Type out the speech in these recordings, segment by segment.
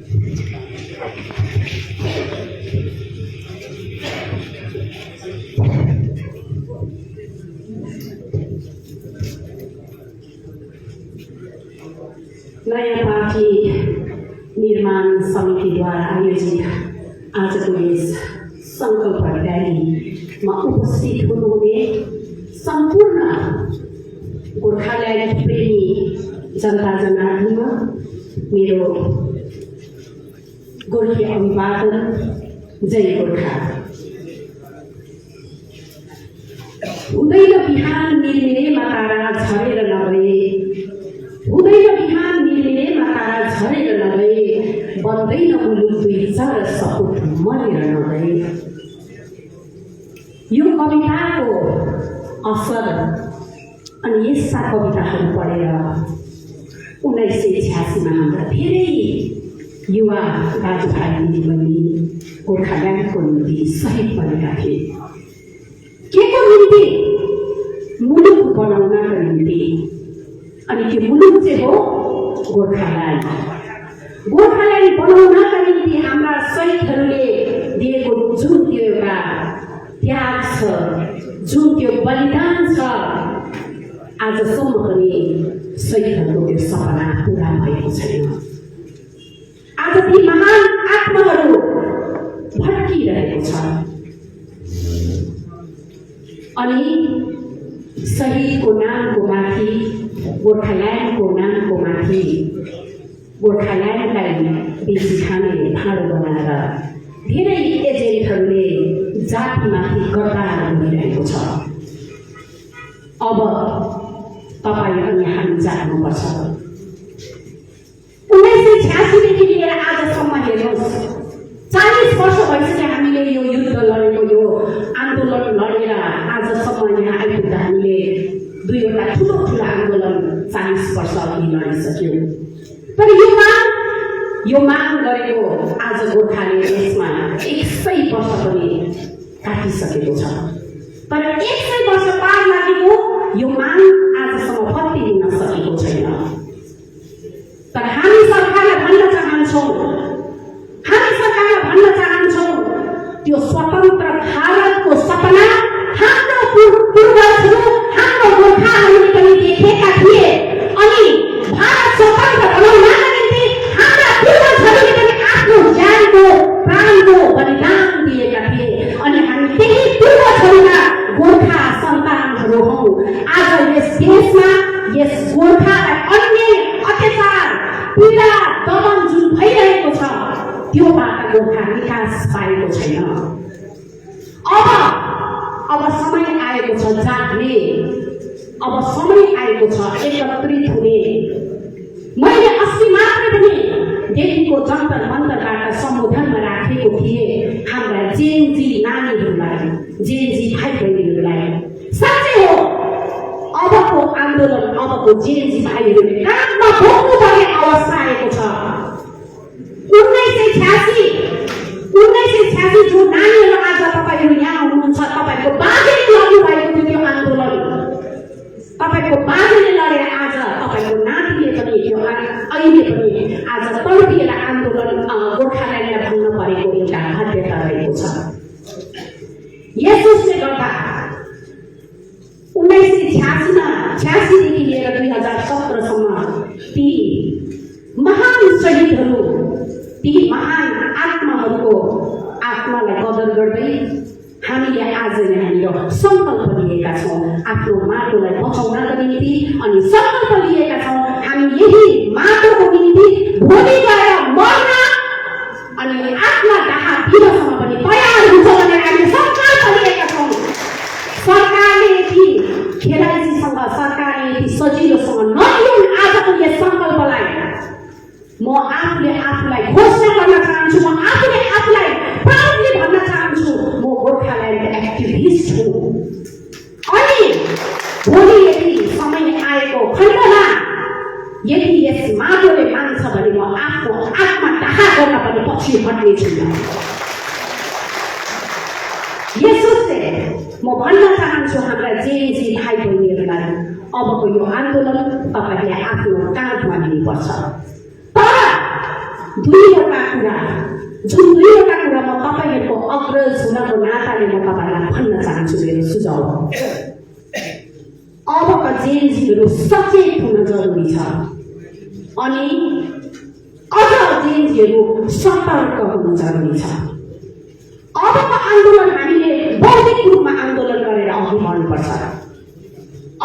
नयाँ पार्टी निर्माण समितिद्वारा आयोजित आजको यस सङ्कल्प र्यालीमा उपस्थित हुनुहुने सम्पूर्ण गोर्खाल्यान्ड प्रेमी जनता जनार्दनमा मेरो गोर्खे अभिवादन। जय गोर्खा। हुँदैन बिहान मिल्मिलेमा तारा झरेर नगए, हुँदैन बिहान मिल्मिलेमा तारा झरेर नगए, बन्दैन मुलुक दुई चार सपुत मरेर नगए। यो कविताको असर अनि यस्ता कविताहरू पढेर 1986 मा हाम्रा धेरै युवा दाजुभाइ दिदीबहिनी गोर्खाल्यान्डको निम्ति शहीद बनेका थिए। के को निम्ति? मुलुक बनाउनका निम्ति। अनि त्यो मुलुक चाहिँ हो गोर्खाल्यान्ड। गोर्खाल्यान्ड बनाउनका निम्ति हाम्रा शहीदहरूले दिएको जुन त्यो एउटा त्याग छ, जुन त्यो बलिदान छ, आजसम्म पनि शहीदहरूको त्यो सपना पुरा भएको छैन। आज ती महान आत्माहरू भट्किरहेको छ। अनि शहीदको नामको माथि, गोर्खाल्यान्डको नामको माथि गोर्खाल्यान्डलाई बेची खाने भाँडो बनाएर धेरै एजेन्टहरूले जातिमाथि गद्दार गरिरहेको छ। अब तपाईँ अनि हामी जाग्नुपर्छ। 1986 देखि लिएर आजसम्म हेर्नुहोस्, 40 वर्ष भइसक्यो हामीले यो युद्ध लडेको, यो आन्दोलन लडेर आजसम्म यहाँ आइपुग्दा हामीले दुईवटा ठुला आन्दोलन 40 वर्ष अघि लडिसक्यौँ। तर यो माग गरेको आज गोर्खाले देशमा 100 वर्ष पनि काटिसकेको छ। तर 100 वर्ष पार लागेको यो माग आजसम्म फत्तिन सकेको छैन। तर हामी सरकारलाई भन्न चाहन्छौँ, त्यो स्वतन्त्र भारतको सपना हाम्रो पूर्वजहरू, हाम्रो गोर्खाहरूले पनि देखेका थिए। अनि भारत स्वतन्त्र बनाउनका निम्ति हाम्रा पूर्वजहरूले पनि आफ्नो ज्यानको प्राणको बलिदान दिएका थिए। अनि हामी त्यही पूर्वजहरूका गोर्खा सन्तानहरू हौँ। आज यस देशमा यस गोर्खालाई अन्याय, अत्याचार, पीडा, दमन जुन भइरहेको छ, त्योबाट गोर्खा विकास पाएको छैन। अब समय आएको छ जाग्ने, अब समय आएको छ एकत्रित हुने। मैले अस्ति मात्र पनि दिल्लीको जन्तर मन्तरबाट सम्बोधनमा राखेको थिएँ हाम्रा जेनजी नानीहरूलाई, जेनजी भाइ बहिनीहरूलाई। साँच्चै हो, अबको आन्दोलन, अबको जेनजी भाइहरूले काममा बोक्नुपर्ने अवस्था आएको छ। 1986 जो नानीहरू आज तपाईँहरू यहाँ हुनुहुन्छ, तपाईँको बाजेले लड्नुभएको थियो त्यो आन्दोलन, तपाईँको बाजेले लडेर आज तपाईँको नानीले पनि त्यो अहिले पनि आज तडपिएर आन्दोलन गोर्खाल्यान्डलाई भन्न परेको एउटा बाध्यता रहेको छ। यसोस्ले गर्दा 1986 देखि लिएर 2017 सम्म ती महान शहीदहरू, ती महान आत्माहरूको आत्मालाई कदर गर्दै हामीले आज यहाँनिर सङ्कल्प लिएका छौँ आफ्नो माटोलाई बचाउनका निम्ति। अनि सङ्कल्प लिएका छौँ हामी यही माटोको निम्ति भोलि गएर मर्न अनि आत्मा दाहा दिनसम्म पनि तयार हुन्छ भनेर हामीले सङ्कल्प लिएका छौँ। सरकारले यति खेलाइसीसँग, सरकारले यति सजिलोसँग नलिउन् आजको यस सङ्कल्पलाई। म आफूलाई घोषणा गर्न चाहन्छु, म आफूलाई प्राउडली भन्न चाहन्छु, म गोर्खाल्यान्ड एक्टिभिस्ट हुँ। अनि भोलि यदि समय आएको खण्डमा यदि यस माटोले मान्छ भने म आफ्नो आत्मा दाहा गर्न पनि पछि हट्ने छुइनँ। यसोस्ले म भन्न चाहन्छु हाम्रा जेएनजी भाइ बहिनीहरूलाई, अबको यो आन्दोलन तपाईँले आफ्नो काँधमा लिनुपर्छ। तर दुईवटा कुरा जुन दुईवटा कुरा म तपाईँहरूको अग्रज हुनको नाताले म तपाईँहरूलाई भन्न चाहन्छु। मेरो सुझाव अबका जेएनजीहरू सचेत हुन जरुरी छ अनि अझ जेएनजीहरू सतर्क हुन जरुरी छ। अबको आन्दोलन हामीले बौद्धिक रूपमा आन्दोलन गरेर अघि बढ्नुपर्छ।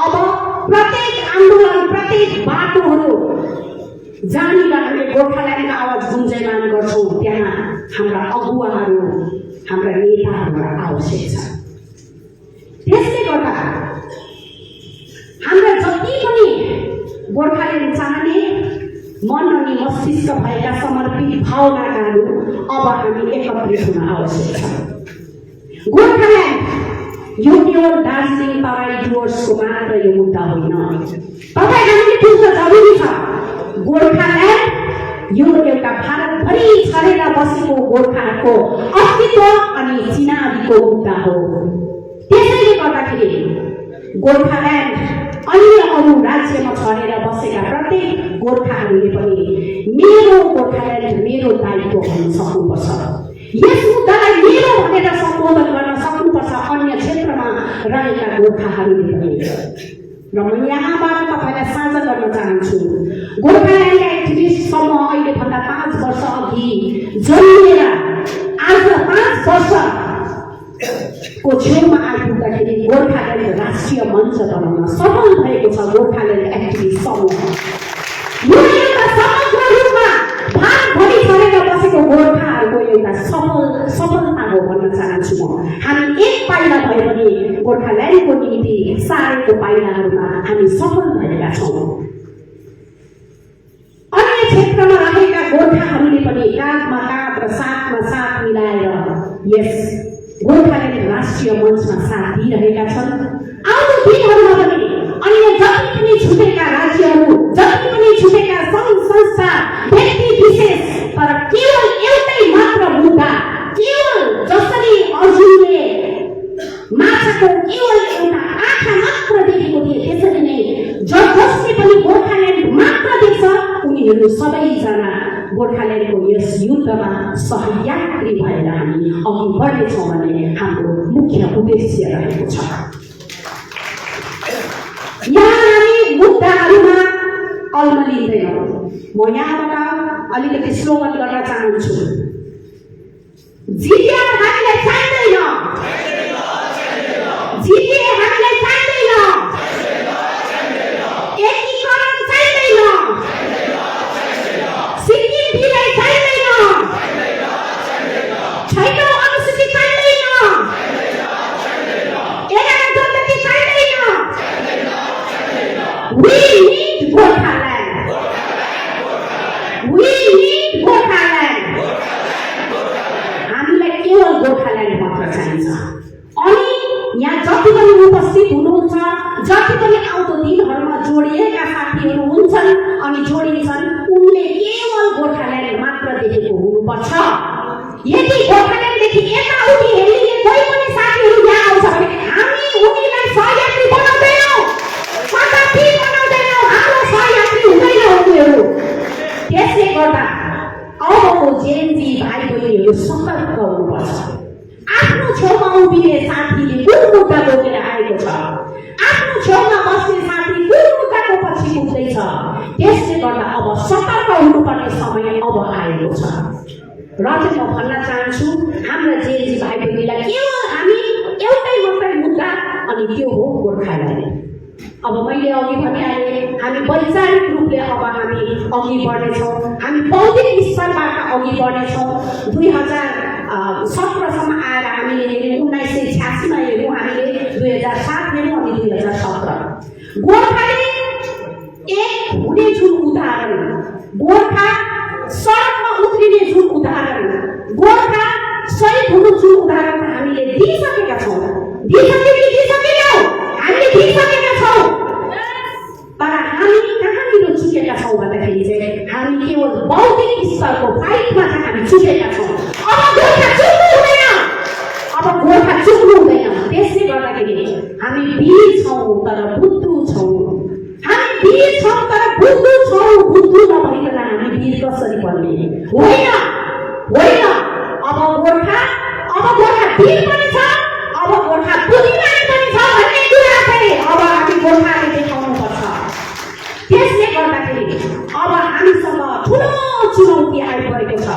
अब प्रत्येक आन्दोलन प्रत्येक बाटोहरू जहाँनिर हामीले गोर्खाल्यान्डको आवाज गुन्जयमान गर्छौँ त्यहाँ हाम्रा अगुवाहरू हाम्रा नेताहरू आवश्यक छ। त्यसले गर्दा हाम्रा जति पनि गोर्खाल्यान्ड चाहने मन अनि मस्तिष्क भएका समर्पित भावनाहरू अब हामी एकत्रित हुन आवश्यक छ। गोर्खाल्यान्ड यो केवल दार्जिलिङ तराई डुवर्सको मात्र यो मुद्दा होइन। तपाईँ हामीले बुझ्न जरुरी छ गोर्खाल्यान्ड यो एउटा भारतभरि छरेर बसेको गोर्खाहरूको अस्तित्व अनि चिनारीको मुद्दा हो। त्यसैले गर्दाखेरि गोर्खाल्यान्ड अन्य अरू राज्यमा छरेर बसेका प्रत्येक गोर्खाहरूले पनि मेरो गोर्खाल्यान्ड मेरो दायित्व हुन सक्नुपर्छ। यस मुद्दालाई मेरो भनेर सम्बोधन गर्न सक्नुपर्छ अन्य क्षेत्रमा रहेका गोर्खाहरूले पनि। र म यहाँबाट तपाईँलाई साझा गर्न चाहन्छु गोर्खाल्यान्ड एक्टिभिस्ट समूह अहिले भन्दा 5 वर्ष अघि जन्मिएर आज 5 वर्षको छेउमा आइपुग्दाखेरि गोर्खाल्यान्ड राष्ट्रिय मञ्च बनाउन सफल भएको छ। गोर्खाल्यान्ड एक्टिभिस्ट समूह यो एउटा समग्र रूपमा भारतभरि छरेर बसेको गोर्खाहरूको एउटा सफलता हो भन्न चाहन्छु म। हामी एक पाइला भए पनि गोर्खाल्यान्डको निम्ति सारेको पाइलाहरूमा हामी सफल भएका छौँ। अन्य क्षेत्रमा रहेका गोर्खाहरूले पनि काँधमा काँध र साथमा साथ मिलाएर यस गोर्खाल्यान्ड राष्ट्रिय मञ्चमा साथ दिइरहेका छन्। आउँदो दिनहरूमा पनि अन्य जति पनि छुटेका राज्यहरू जति पनि छुटेका सङ्घ संस्था व्यक्ति विशेष तर केवल एउटै मात्र मुद्दा केवल जसरी अर्जुनले माछाको केवल एउटा आँखा मात्र देखेको थिए त्यसरी नै जसले पनि गोर्खाल्यान्ड मात्र देख्छ उनीहरू सबैजना गोर्खाल्यान्डको यस युद्धमा सहयात्री भएर हामी अघि बढ्नेछौँ भन्ने हाम्रो मुख्य उद्देश्य रहेको छ। यहाँ हामी मुद्दाहरूमा अल्मलिँदैनौँ। म यहाँबाट अलिकति स्लोगन गर्न चाहन्छु। जितिया हामीलाई चाहिँदैन, जितिए हामीलाई चाहिँदैन, एकीकरण चाहिँदैन, सिक्किम विलय चाहिँदैन, छैटौँ अनुसूची चाहिँदैन, 11 जनजाति चाहिँदैन। We need Goarkhaland. We need Goarkhaland. हामीलाई केवल गोर्खाल्यान्ड मात्र चाहिन्छ। अनि यहाँ जति पनि उपस्थित हुनुहुन्छ जति पनि आउँदो दिनहरूमा जोडिएका साथीहरू हुन्छन् अनि जोडिन्छन् उनले केवल गोर्खाल्यान्ड मात्र देखेको हुनुपर्छ। यदि गोर्खाल्यान्डदेखि यताउति हेरिने कोही पनि साथीहरू यहाँ आउँछ भने हामी उनीलाई सहयात्री बनाउँदैनौँ, कदापि बनाउँदैनौँ। हाम्रो सहयात्री हुँदैन उनीहरू। त्यसले गर्दा अबको जेएनजी भाइ बहिनीहरू सतर्क हुनुपर्छ। आफ्नो छेउमा उभिने साथीले कुन मुद्दा बोकेर आएको छ, आफ्नो छेउमा बस्ने साथी कुन मुद्दाको पछि पुग्दैछ, त्यसले गर्दा अब सतर्क हुनुपर्ने समय अब आएको छ। र चाहिँ म भन्न चाहन्छु हाम्रा जेएनजी भाइ बहिनीलाई केवल हामी एउटै मात्रै मुद्दा अनि त्यो हो गोर्खाल्यान्ड। अब मैले अघि भनिहालेँ हामी वैचारिक रूपले अब हामी अघि बढ्नेछौँ, हामी बौद्धिक स्तरबाट अघि बढ्नेछौँ। 2017सम्म आएर हामीले हेऱ्यौँ, 1986मा हेऱ्यौँ, हामीले 2007 हेऱ्यौँ अनि 2017 गोर्खाले एक हुने जुन उदाहरण, गोर्खा सडकमा उत्रिने जुन उदाहरण, गोर्खा शहीद हुनु जुन उदाहरण हामीले दिइसकेका छौँ। दिइसकेनौँ, हामीले दिइसकेका छौँ। तर हामी कहाँनिर चुकेका छौँ भन्दाखेरि चाहिँ हामी केवल बौद्धिक स्तरको फाइटमा चाहिँ हामी चुकेका छौँ। अब गोर्खा चुक्नु हुँदैन, अब गोर्खा चुक्नु हुँदैन। त्यसले गर्दाखेरि हामी वीर छौँ तर बुद्धु छौँ। हामी वीर छौँ तर बुद्धु छौँ, बुद्धु नभइकन हामी वीर कसरी बन्ने? होइन होइन, अब गोर्खा वीर पनि छ, अब गोर्खा बुद्धिमान पनि छ भन्ने कुरा चाहिँ अब हामी गोर्खाले देखाउनुपर्छ। त्यसले गर्दाखेरि अब हामीसँग ठुलो चुनौती आइपरेको छ।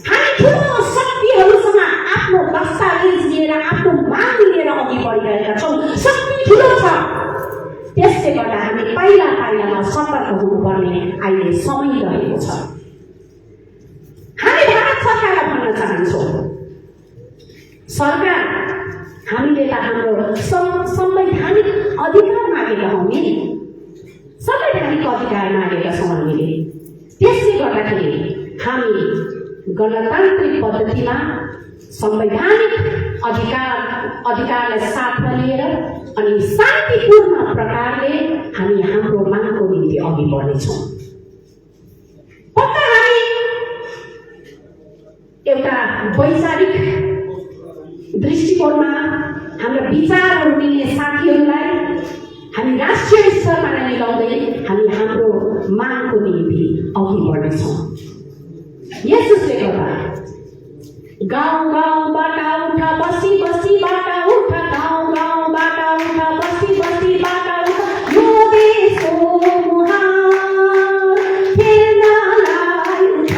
हामी ठुलो शक्तिहरूसँग आफ्नो दस्तावेज लिएर, आफ्नो माग लिएर अघि बढिरहेका छौँ। शक्ति ठुलो छ, त्यसले गर्दा हामी पाइला पाइलामा सतर्क हुनुपर्ने अहिले समय रहेको छ। हामी भारत सरकारलाई भन्न चाहन्छौँ, सरकार हामीले त हाम्रो संवैधानिक अधिकार मागेका हौँ नि, संवैधानिक अधिकार मागेका छौँ हामीले। त्यसले गर्दाखेरि हामी गणतान्त्रिक पद्धतिमा संवैधानिक अधिकारलाई साथमा लिएर अनि शान्तिपूर्ण प्रकारले हामी हाम्रो मागको निम्ति अघि बढ्नेछौँ। पक्का हामी एउटा वैचारिक दृष्टिकोणमा हाम्रा विचारहरू मिल्ने साथीहरूलाई हामी राष्ट्रिय स्तरमा नै मिलाउँदै हामी हाम्रो मागको निम्ति अघि बढ्नेछौँ। यसले गर्दा गाउँ गाउँबाट उठ, बस्ती बस्तीबाट उठ, गाउँ गाउँबाट उठ, बस्ती बस्तीबाट उठ, यो देशको मुहार फेर्नलाई उठ।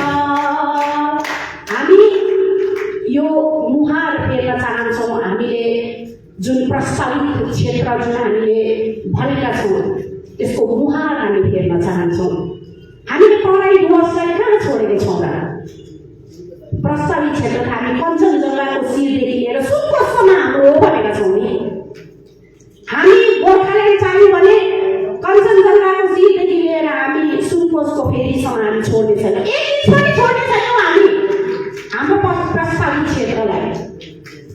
हामी यो मुहार फेर्न चाहन्छौँ। हामीले जुन प्रस्तावित क्षेत्र जुन हामीले भनेका छौँ त्यसको मुहार हामी फेर्न चाहन्छौँ। हामीले तराई डुवर्सलाई कहाँ छोडेका छौँ र? प्रस्तावित क्षेत्र हामी कञ्चनजङ्घाको शिरदेखि लिएर सुनकोटसम्म हाम्रो हो भनेका छौँ नि। हामी गोर्खाल्यान्ड चाहियो भने कञ्चनजङ्घाको शिरदेखि लिएर हामी सुनकोटको फेरिसम्म हामी छोड्ने छैन, एक इन्च पनि छोड्ने छैनौँ हामी हाम्रो प्रस्तावित क्षेत्रलाई।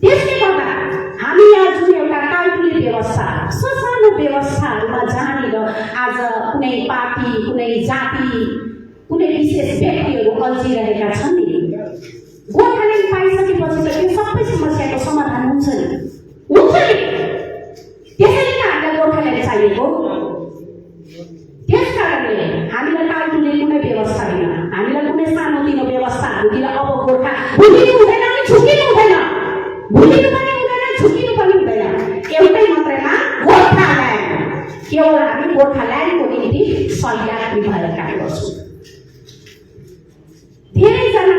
त्यसले गर्दा हामी यहाँ जुन एउटा काउन्सिल व्यवस्था, ससानो व्यवस्थाहरूमा जहाँनिर आज कुनै पार्टी, कुनै जाति, कुनै विशेष व्यक्तिहरू अल्झिरहेका छन् नि, गोर्खाल्यान्ड पाइसकेपछि त त्यो सबै समस्याको समाधान हुन्छ नि, हुन्छ नि। त्यसैले त हामीलाई गोर्खाल्यान्ड चाहिएको। त्यस कारणले हामीलाई टालटुले कुनै व्यवस्था होइन, हामीलाई कुनै सानोतिनो व्यवस्थाहरूतिर अब गोर्खा भुलिनु हुँदैन नि झुकिनु हुँदैन, भुलिनु पनि हुँदैन झुकिनु पनि हुँदैन। एउटै मात्रैमा गोर्खाल्यान्ड, केवल हामी गोर्खाल्यान्डको निम्ति सहयात्री भएर काम गर्छौँ। धेरैजना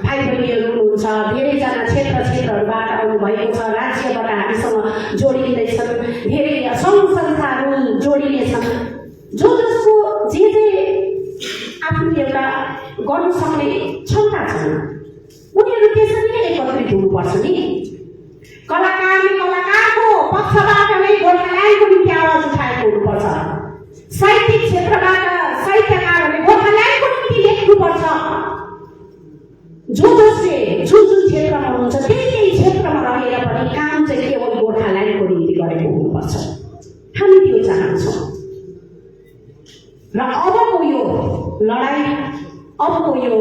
भाइ बहिनीहरू हुनुहुन्छ, धेरैजना क्षेत्रहरूबाट आउनुभएको छ, राज्यबाट हामीसँग जोडिँदैछन्, धेरै सङ्घ संस्थाहरू जोडिनेछन्। जो जसको जे आफ्नो एउटा गर्नु सक्ने क्षमता छन् उनीहरू त्यसरी नै एकत्रित हुनुपर्छ नि। कलाकारले कलाकारको पक्षबाट नै गोर्खाल्यान्डको निम्ति आवाज उठाएको हुनुपर्छ। साहित्यिक क्षेत्रबाट साहित्यकारहरूले गोर्खाल्यान्डको निम्ति लेख्नुपर्छ। जो जसले जुन क्षेत्रमा हुनुहुन्छ त्यही क्षेत्रमा रहेर पनि काम चाहिँ केवल गोर्खाल्यान्डको निम्ति गरेको हुनुपर्छ। हामी त्यो चाहन्छौँ। र अबको यो लडाइँ, अबको यो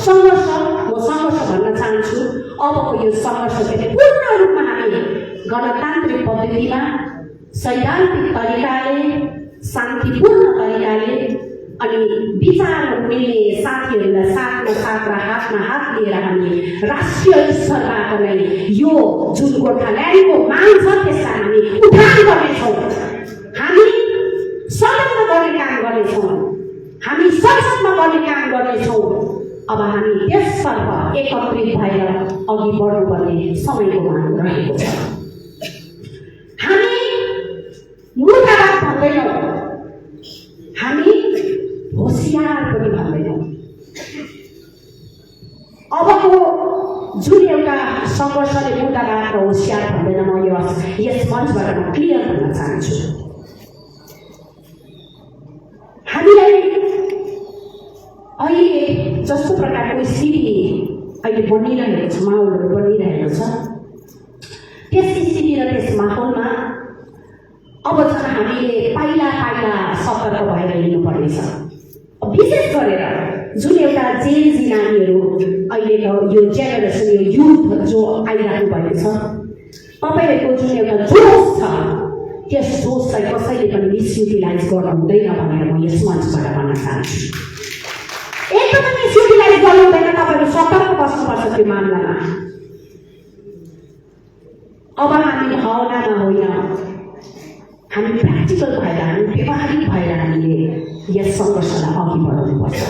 सङ्घर्ष, म सङ्घर्ष भन्न चाहन्छु, अबको यो सङ्घर्ष चाहिँ पूर्ण रूपमा हामी गणतान्त्रिक पद्धतिमा सैद्धान्तिक तरिकाले, शान्तिपूर्ण तरिकाले अनि विचारहरू मिल्ने साथीहरूलाई साथमा साथ र हातमा हात लिएर हामी राष्ट्रिय स्तरबाट नै यो जुन गोर्खाल्यान्डको माग छ त्यसलाई हामी उठान गर्नेछौँ। हामी सदनमा गर्ने काम गर्नेछौँ, हामी संसदमा गर्ने काम गर्नेछौँ। अब हामी त्यसतर्फ एकत्रित भएर अघि बढ्नुपर्ने समयको माग रहेको छ। हामी मूर्खवाद भन्दैनौँ, हामी होसियार पनि भन्दैनौँ। अबको जुन एउटा सङ्घर्षले मुद्दाबाट र होसियार भन्दैन, म यस मञ्चबाट म क्लियर भन्न चाहन्छु। हामीलाई अहिले जस्तो प्रकारको स्थिति अहिले बनिरहेको छ, माहौलहरू बनिरहेको छ, त्यस स्थिति र त्यस माहौलमा अब चाहिँ हामीले पाइला पाइला सतर्क भएर हिँड्नुपर्नेछ। विशेष गरेर जुन एउटा जेनजी नानीहरू अहिलेको यो जेनेरेसन, यो युथ जो आइराख्नु भएको छ, तपाईँहरूको जुन एउटा जोस छ, त्यस जोसलाई कसैले पनि मिसयुटिलाइज गर्नु हुँदैन भनेर म यस मञ्चबाट भन्न चाहन्छु। एकदमै मिसयुटिलाइज गर्नु हुँदैन, तपाईँहरू सतर्क बस्नुपर्छ त्यो मामलामा। अब हामी भावनामा होइन, हामी प्र्याक्टिकल भएर, हामी व्यवहारिक भएर हामीले यस सङ्घर्षलाई अघि बढाउनुपर्छ।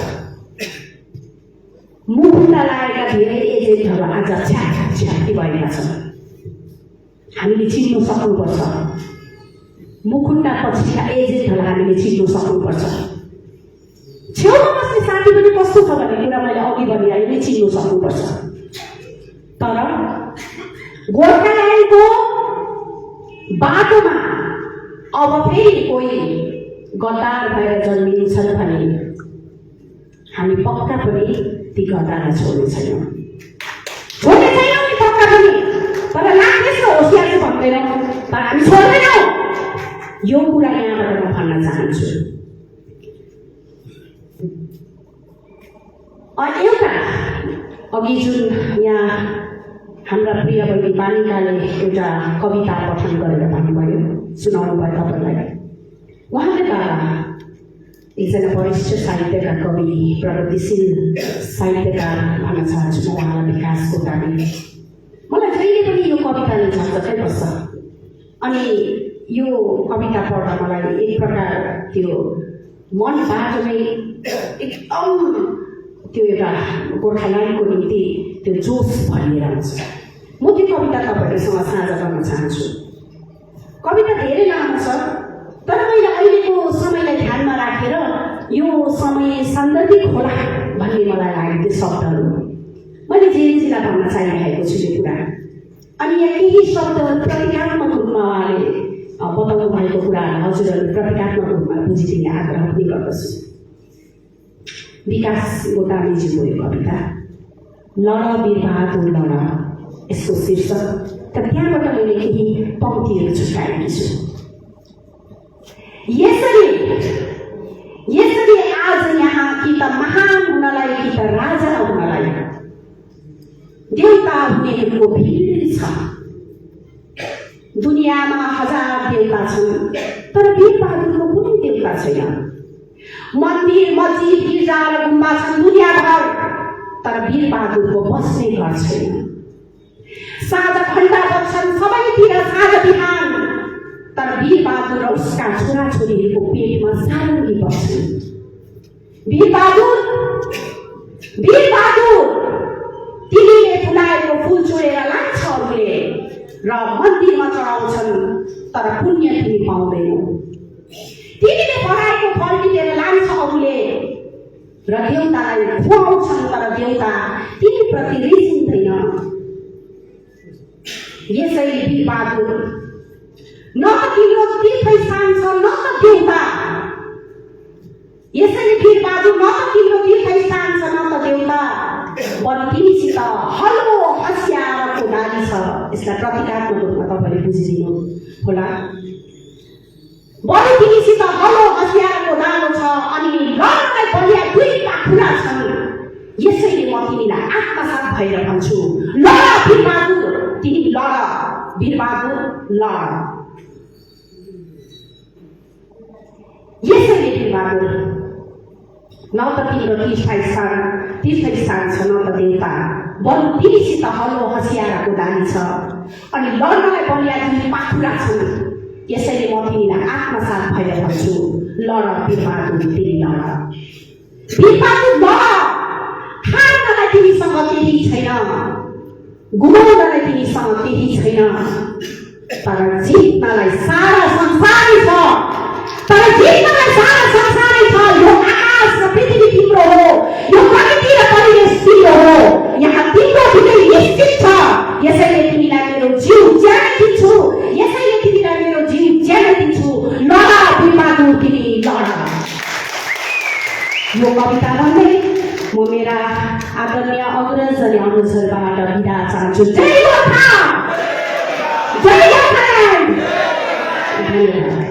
मुखुन्डा लागेका धेरै एजेन्टहरू आज छ्याप्ती भएका छन्, हामीले चिन्नु सक्नुपर्छ। मुखुन्डा पछिका एजेन्टहरूलाई हामीले चिन्नु सक्नुपर्छ। छेउमा बस्ने साथी पनि कस्तो छ भन्ने कुरा मैले अघि भनिहालेँ, चिन्नु सक्नुपर्छ। तर गोर्खाल्यान्डको बाटोमा अब फेरि कोही गद्दार भएर जन्मिन्छन् भने हामी पक्का पनि ती गद्दारलाई छोड्ने छैनौँ नि पक्का पनि। तर लाग्दैछ होसियार चाहिँ भन्दैनौँ, तर हामी छोड्दैनौँ। यो कुरा यहाँबाट म भन्न चाहन्छु। एउटा अघि जुन यहाँ हाम्रा प्रिय बहिनी बालिकाले एउटा कविता पठन गरेर भन्नुभयो, सुनाउनु भयो तपाईँलाई। उहाँले एकजना वरिष्ठ साहित्यकार, कवि, प्रगतिशील साहित्यकार भन्न चाहन्छु म उहाँलाई, विकास कोटारी। मलाई जहिले पनि यो कविताले झन्झटै बस्छ। अनि यो कविता पढ्दा मलाई एक प्रकार त्यो मनबाट नै एकदम त्यो एउटा गोर्खाल्यान्डको निम्ति त्यो जोस भरिएर आउँछ। म त्यो कविता तपाईँहरूसँग साझा गर्न चाहन्छु। कविता धेरै लामो छ, तर मैले अहिलेको समयलाई ध्यानमा राखेर यो समय सान्दर्भिक होला भन्ने मलाई लाग्यो। त्यो शब्दहरू मैले जेन्जीलाई भन्न चाहिरहेको छु यो कुरा। अनि यहाँ केही शब्दहरू प्रतीकात्मक रूपमा उहाँले बताउनु भएको कुराहरू हजुरहरू प्रतीकात्मक रूपमा बुझिदिने आग्रह पनि गर्दछु। विकास गोटामीजीको यो कविता लड वीरबहादुर लड, यसको शीर्षक। तर त्यहाँबाट मैले केही पंक्तिहरू छुट्याएकी छु। यसरी आज यहाँ कि त महान हुनलाई कि त राजा हुनलाई देउता हुनेहरूको भिड छ। दुनियाँमा हजार देउता छन्, तर वीरबहादुरको कुनै देउता छैन। मन्दिर, मस्जिद, गिर्जा र गुम्बा छन् दुनियाँभर, तर वीरबहादुरको बस्ने घर छैन। साँझ घण्टा बज्छन् सबैतिर साँझ बिहान, तर वीरबहादुर र उसका छोराछोरीहरूको पेटमा सारङ्गी बस्छन्। वीरबहादुर तिमीले फुलाएको फुल चोरेर लान्छ अरूले र मन्दिरमा चढाउँछन्, तर पुण्य तिमी पाउँदैनौ। तिमीले बनाएको फल टिपेर लान्छ अरूले र देउतालाई खुवाउँछन्, तर देउता तिमीप्रति रिसिँदैन। यसैले वीरबहादुर न त तिम्रो तीर्थस्थान छ न त देउता। यसैले वीरबहादुर न त तिम्रो तीर्थस्थान छ न त देउता, बरु तिमीसित हलो हँसियारको डाली छ। यसलाई प्रतीकात्मक रूपमा तपाईँले बुझिदिनु होला। बरु तिमीसित हलो हँसियारको डालो छ अनि लड्नलाई बलिया दुई पाखुरा छन्। यसैले म तिमीलाई आत्मसात भएर भन्छु, लड वीरबहादुर, तिमी लड वीरबहादुर लड। यसैले वीरबहादुर न त तिम्रो तीर्थस्थान छ न त देउता, बरु तिमीसित हलो हँसियारको डाली छ अनि लड्नलाई बलिया दुई पाखुरा छन्। यसैले म तिमीलाई आत्मसात भएर भन्छु, लड वीरबहादुर, तिमी लड। वीरबहादुर लड। हार्नलाई तिमीसँग केही छैन, गुमाउनलाई तिमीसँग केही छैन, तर जित्नलाई सारा संसारै छ। यो आकाश र पृथ्वी तिम्रो हो, यो प्रकृति र परिवेश तिम्रो हो, यहाँ तिम्रो विजय निश्चित छ। यसैले तिमीलाई मेरो जीव ज्यान दिन्छु, यसैले तिमीलाई मेरो जीव ज्यान दिन्छु। लड वीरबहादुर, तिमी लड। यो कविता भन्दै म मेरा आदरणीय अग्रज अनि अनुजहरूबाट बिदा चाहन्छु। जय गोर्खा, जय गोर्खाल्यान्ड। धन्यवाद।